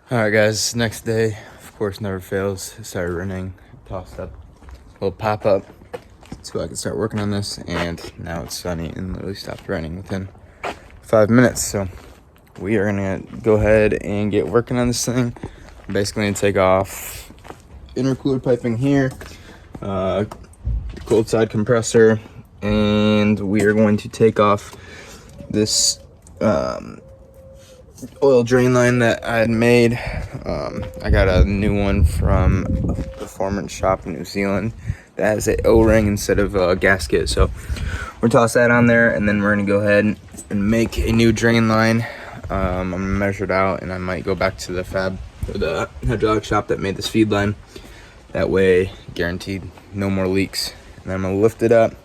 All right, guys. Next day, of course, never fails. It started raining. Tossed up a little pop up so I could start working on this, and now it's sunny and literally stopped raining within 5 minutes. So we are gonna go ahead and get working on this thing. I'm basically gonna take off intercooler piping here, cold side compressor, and we are going to take off this oil drain line that I had made. I got a new one from a performance shop in New Zealand that has an O-ring instead of a gasket. So we're toss that on there, and then we're gonna go ahead and make a new drain line. I'm gonna measure it out, and I might go back to the the hydraulic shop that made this feed line. That way, guaranteed no more leaks. And then I'm gonna lift it up.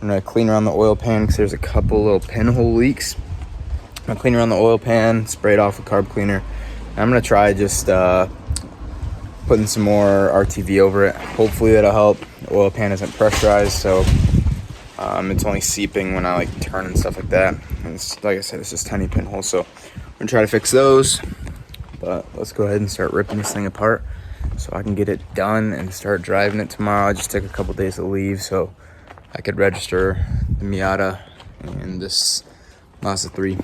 I'm gonna clean around the oil pan because there's a couple little pinhole leaks. I'm gonna clean around the oil pan, spray it off with carb cleaner. And I'm gonna try just putting some more RTV over it. Hopefully that'll help. The oil pan isn't pressurized, so it's only seeping when I turn and stuff like that. And it's, like I said, it's just tiny pinholes, so I'm gonna try to fix those. But let's go ahead and start ripping this thing apart so I can get it done and start driving it tomorrow. I just took a couple days of leave so I could register the Miata and this Mazda 3.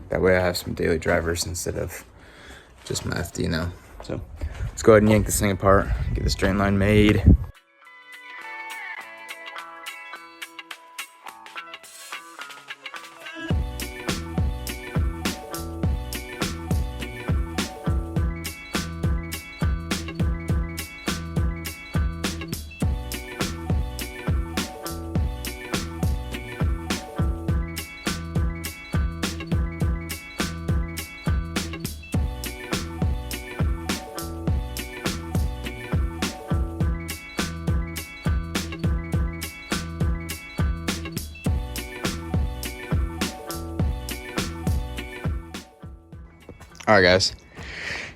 That way I have some daily drivers instead of just my FD now. So let's go ahead and yank this thing apart, get this drain line made. All right, guys,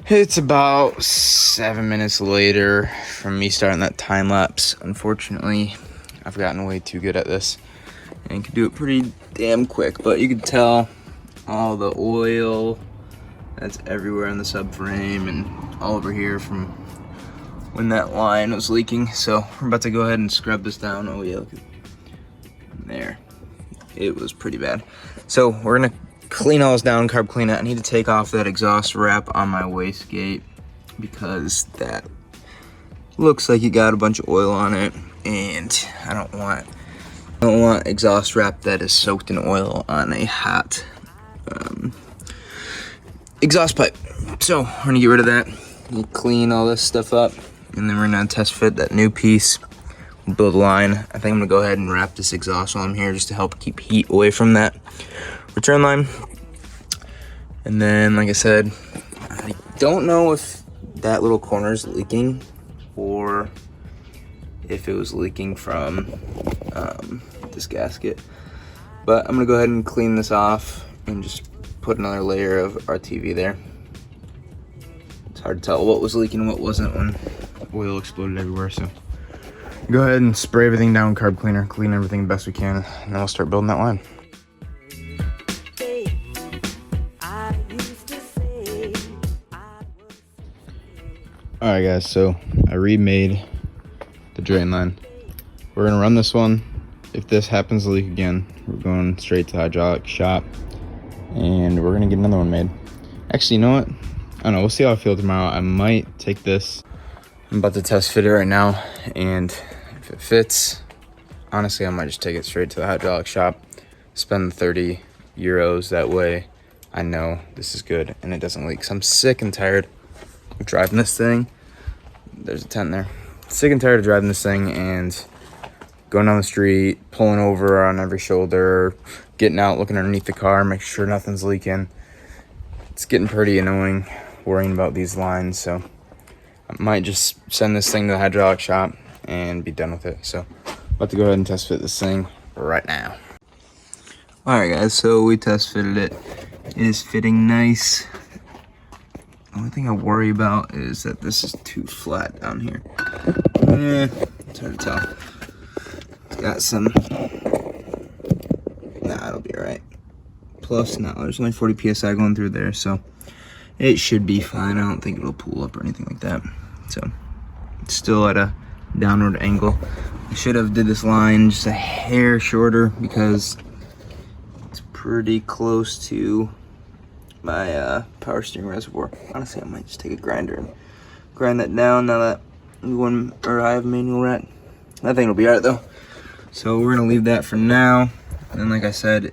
it's about 7 minutes later from me starting that time lapse. Unfortunately, I've gotten way too good at this and can do it pretty damn quick, but you can tell all the oil that's everywhere in the subframe and all over here from when that line was leaking. So we're about to go ahead and scrub this down. Oh yeah, look at there. It was pretty bad. So we're gonna clean all this down, carb clean it. I need to take off that exhaust wrap on my wastegate because that looks like it got a bunch of oil on it, and I don't want exhaust wrap that is soaked in oil on a hot exhaust pipe. So we're gonna get rid of that. We'll clean all this stuff up, and then we're gonna test fit that new piece. We'll build a line. I think I'm gonna go ahead and wrap this exhaust while I'm here just to help keep heat away from that return line. And then, like I said, I don't know if that little corner is leaking or if it was leaking from this gasket, but I'm gonna go ahead and clean this off and just put another layer of RTV there. It's hard to tell what was leaking and what wasn't when oil exploded everywhere, so go ahead and spray everything down, carb cleaner, clean everything the best we can, and then we'll start building that line. All right, guys, so I remade the drain line. We're gonna run this one. If this happens to leak again, we're going straight to the hydraulic shop and we're gonna get another one made. Actually, you know what? I don't know, we'll see how I feel tomorrow. I might take this. I'm about to test fit it right now, and if it fits, honestly, I might just take it straight to the hydraulic shop, spend the 30 euros. That way I know this is good and it doesn't leak. So I'm sick and tired of driving this thing. There's a tent there. Sick and tired of driving this thing and going down the street, pulling over on every shoulder, getting out, looking underneath the car, making sure nothing's leaking. It's getting pretty annoying worrying about these lines, so I might just send this thing to the hydraulic shop and be done with it. So I'm about to go ahead and test fit this thing right now. All right, guys, so we test fitted it. It is fitting nice. The only thing I worry about is that this is too flat down here. It's hard to tell. It's got some, nah, it'll be all right. Plus, no, there's only 40 PSI going through there, so it should be fine. I don't think it'll pull up or anything like that. So it's still at a downward angle. I should have did this line just a hair shorter because it's pretty close to my power steering reservoir. Honestly, I might just take a grinder and grind that down now that I have manual rat. I think it'll be alright though. So we're gonna leave that for now. And like I said,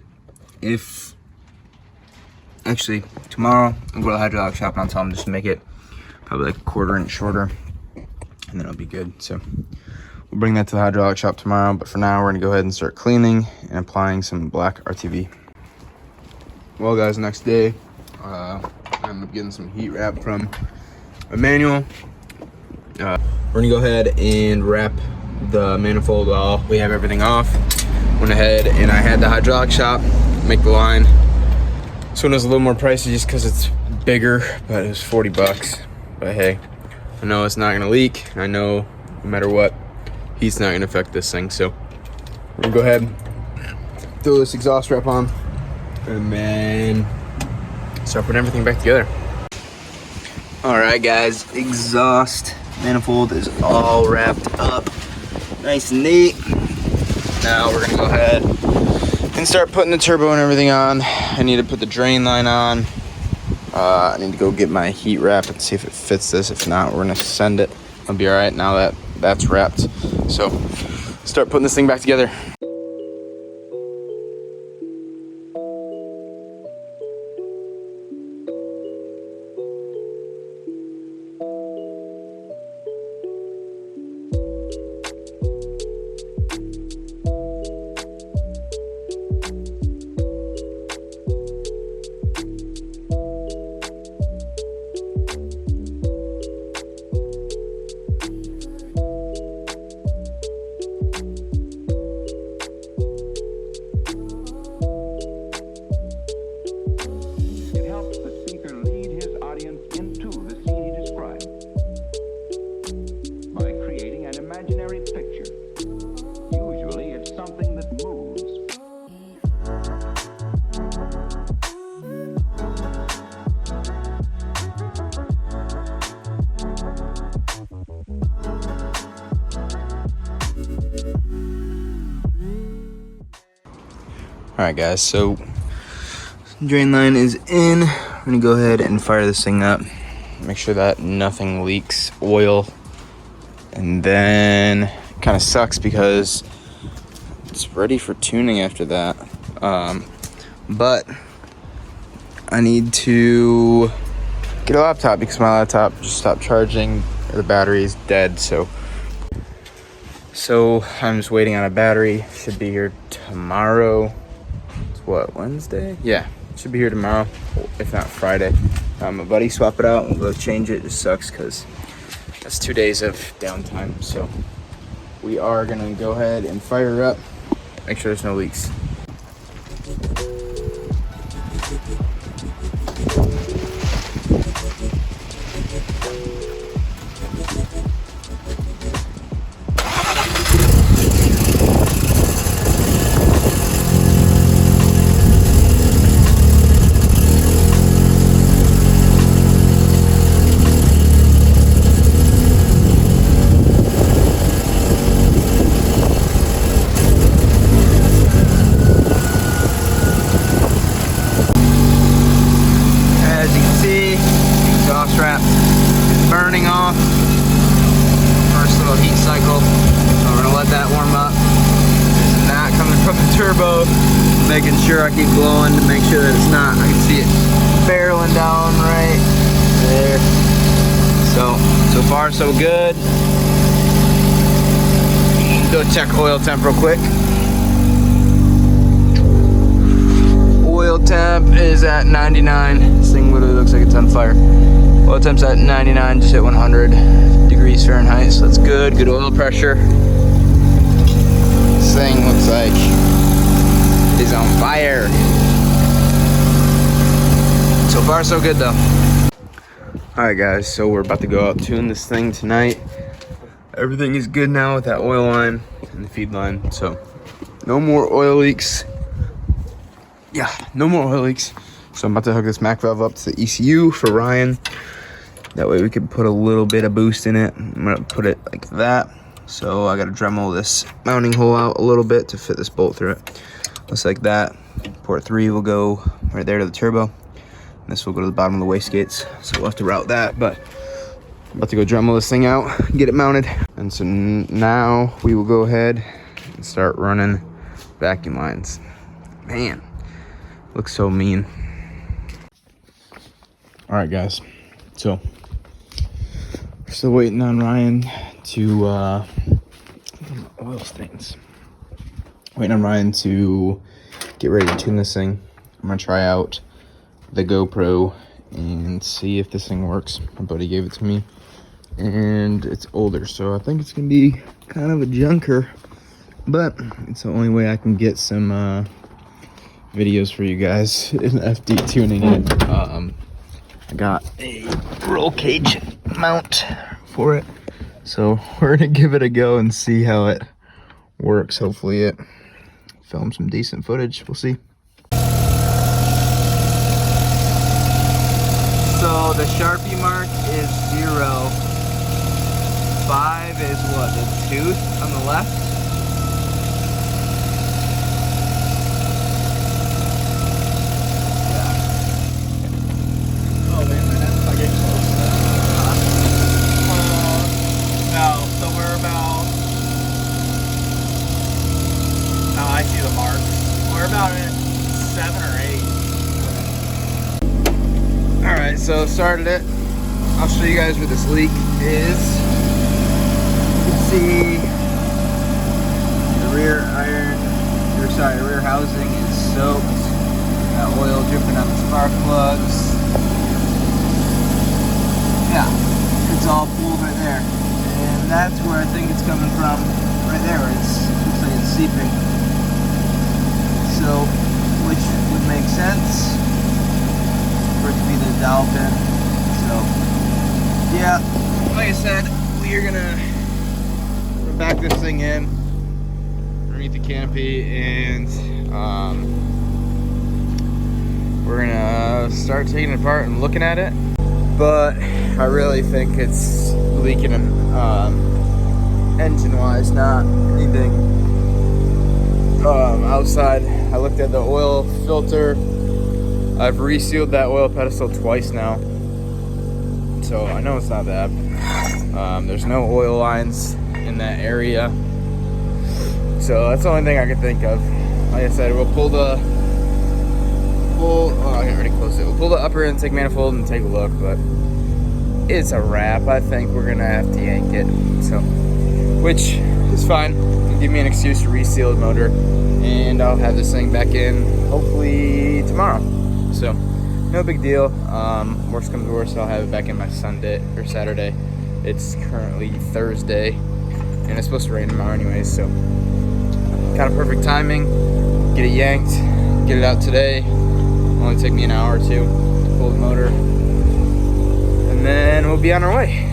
actually tomorrow I'll go to the hydraulic shop and I'll tell them just to make it probably like a 1/4 inch shorter, and then it'll be good. So we'll bring that to the hydraulic shop tomorrow, but for now we're gonna go ahead and start cleaning and applying some black RTV. Well guys, next day, I ended up getting some heat wrap from Emmanuel. We're gonna go ahead and wrap the manifold while we have everything off. Went ahead and I had the hydraulic shop make the line. This one was a little more pricey just because it's bigger, but it was 40 bucks. But hey, I know it's not gonna leak, and I know no matter what, heat's not gonna affect this thing. So we're gonna go ahead, throw this exhaust wrap on, and then start putting everything back together. All right guys, exhaust manifold is all wrapped up nice and neat. Now we're gonna go ahead and start putting the turbo and everything on. I need to put the drain line on. I need to go get my heat wrap and see if it fits this. If not, we're gonna send it. I'll be all right now that that's wrapped. So start putting this thing back together. All right guys, so drain line is in. We're gonna go ahead and fire this thing up. Make sure that nothing leaks oil. And then it kind of sucks because it's ready for tuning after that. But I need to get a laptop because my laptop just stopped charging. The battery is dead, so I'm just waiting on a battery. Should be here tomorrow. What, Wednesday? Yeah, should be here tomorrow, if not Friday. My buddy swap it out, we'll go change it. It just sucks because that's 2 days of downtime. So we are gonna go ahead and fire her up, make sure there's no leaks. Burning off. First little heat cycle. So we're gonna let that warm up. There's that coming from the turbo. Making sure I keep blowing to make sure that it's not. I can see it barreling down right there. So far so good. Go check oil temp real quick. Oil temp is at 99. This thing literally looks like it's on fire. Oil temp's at 99, just hit 100 degrees Fahrenheit, so that's good. Good oil pressure. This thing looks like it is on fire. So far, so good though. All right, guys, so we're about to go out tune this thing tonight. Everything is good now with that oil line and the feed line, so no more oil leaks. Yeah, no more oil leaks. So I'm about to hook this Mac valve up to the ECU for Ryan. That way we can put a little bit of boost in it. I'm gonna put it like that. So I gotta Dremel this mounting hole out a little bit to fit this bolt through it. Just like that. Port 3 will go right there to the turbo. And this will go to the bottom of the wastegates. So we'll have to route that, but I'm about to go Dremel this thing out, get it mounted. And so now we will go ahead and start running vacuum lines. Man, looks so mean. All right, guys. So we're still waiting on Ryan to oil stains. Waiting on Ryan to get ready to tune this thing. I'm gonna try out the GoPro and see if this thing works. My buddy gave it to me, and it's older, so I think it's gonna be kind of a junker, but it's the only way I can get some videos for you guys in FD tuning it. I got a roll cage mount for it, so we're gonna give it a go and see how it works. Hopefully it films some decent footage. We'll see. So the Sharpie mark is 0. 5 is what, the tooth on the left? I see the mark. We're about at 7 or 8. Alright, so started it. I'll show you guys where this leak is. You can see the rear rear housing is soaked. Got oil dripping on the spark plugs. Yeah, it's all pulled right there. And that's where I think it's coming from. Right there, where looks like it's seeping. So, which would make sense for it to be the dowel pin. So, yeah, like I said, we are gonna back this thing in underneath the canopy, and we're gonna start taking it apart and looking at it. But I really think it's leaking engine-wise, not anything outside. I looked at the oil filter. I've resealed that oil pedestal twice now, so I know it's not bad. There's no oil lines in that area, so that's the only thing I can think of. Like I said, we'll pull I already closed it. We'll pull the upper intake manifold and take a look, but it's a wrap. I think we're gonna have to yank it, so, which is fine. It'll give me an excuse to reseal the motor, and I'll have this thing back in hopefully tomorrow. So no big deal. Worst comes to worst, I'll have it back in by Sunday or Saturday. It's currently Thursday, and it's supposed to rain tomorrow anyways, so kind of perfect timing. Get it yanked, get it out today. Only take me an hour or two to pull the motor, and then we'll be on our way.